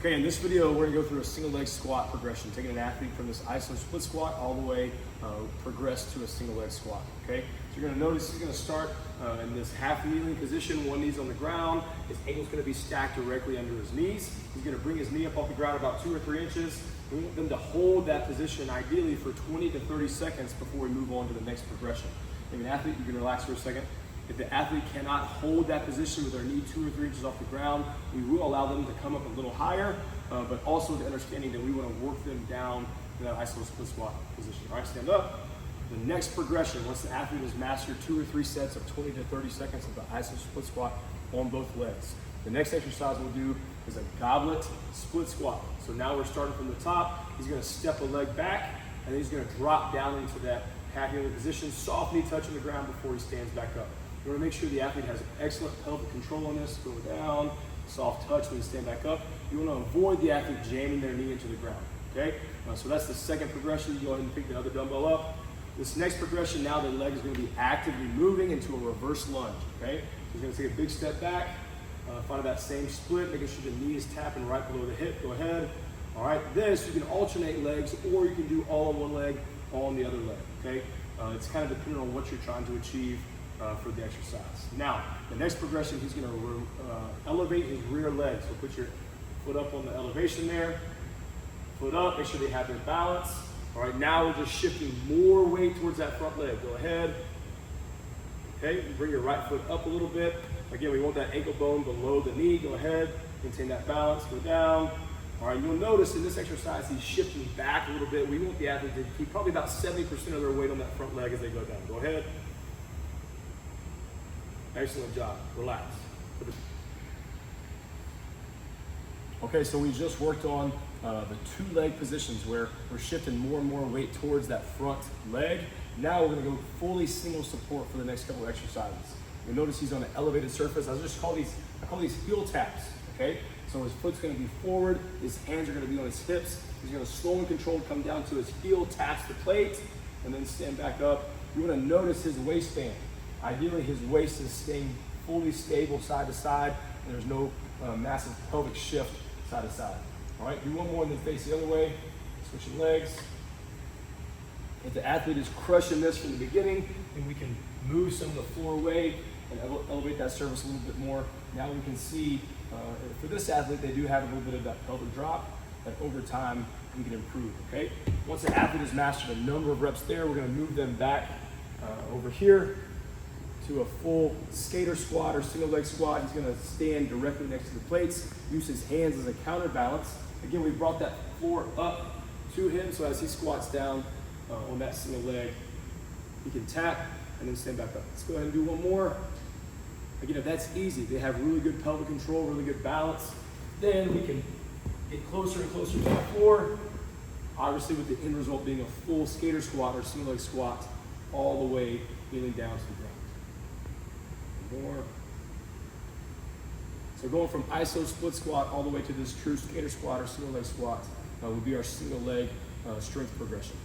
Okay, in this video, we're gonna go through a single leg squat progression, taking an athlete from this iso split squat all the way progress to a single leg squat, okay? So you're gonna notice he's gonna start in this half kneeling position, one knee's on the ground, his ankle's gonna be stacked directly under his knees. He's gonna bring his knee up off the ground about 2 or 3 inches. We want them to hold that position ideally for 20 to 30 seconds before we move on to the next progression. If an athlete, you can relax for a second. If the athlete cannot hold that position with their knee 2 or 3 inches off the ground, we will allow them to come up a little higher, but also the understanding that we want to work them down to that iso split squat position. All right, stand up. The next progression, once the athlete has mastered 2 or 3 sets of 20 to 30 seconds of the iso split squat on both legs, the next exercise we'll do is a goblet split squat. So now we're starting from the top. He's going to step a leg back, and then he's going to drop down into that half kneeling position, soft knee touching the ground before he stands back up. You want to make sure the athlete has excellent pelvic control on this. Go down, soft touch when you stand back up. You want to avoid the athlete jamming their knee into the ground, okay? So that's the second progression. You go ahead and pick the other dumbbell up. This next progression, now the leg is going to be actively moving into a reverse lunge, okay? So he's going to take a big step back, find that same split, making sure the knee is tapping right below the hip. Go ahead. All right, this, you can alternate legs, or you can do all on one leg, all on the other leg, okay? It's kind of dependent on what you're trying to achieve for the exercise. Now, the next progression, he's going to elevate his rear leg. So put your foot up on the elevation there, foot up, make sure they have their balance. All right, now we're just shifting more weight towards that front leg. Go ahead. Okay, bring your right foot up a little bit. Again, we want that ankle bone below the knee. Go ahead, maintain that balance, go down. All right, you'll notice in this exercise, he's shifting back a little bit. We want the athlete to keep probably about 70% of their weight on that front leg as they go down. Go ahead. Excellent job. Relax. Okay, so we just worked on the 2 leg positions where we're shifting more and more weight towards that front leg. Now we're going to go fully single support for the next couple of exercises. You'll notice he's on an elevated surface. I call these heel taps. Okay, so his foot's going to be forward, his hands are going to be on his hips. He's going to slow and controlled come down to his heel, taps the plate, and then stand back up. You want to notice his waistband. Ideally, his waist is staying fully stable side to side, and there's no massive pelvic shift side to side. All right, do one more and then face the other way. Switching legs. If the athlete is crushing this from the beginning, then we can move some of the floor away and elevate that surface a little bit more. Now we can see, for this athlete, they do have a little bit of that pelvic drop that over time we can improve, okay? Once the athlete has mastered a number of reps there, we're gonna move them back over here to a full skater squat or single leg squat. He's gonna stand directly next to the plates, use his hands as a counterbalance. Again, we brought that floor up to him, so as he squats down on that single leg, he can tap and then stand back up. Let's go ahead and do one more. Again, if that's easy, they have really good pelvic control, really good balance, then we can get closer and closer to the floor, obviously with the end result being a full skater squat or single leg squat all the way kneeling down to the ground. More. So going from iso split squat all the way to this true skater squat or single leg squat would be our single leg strength progression.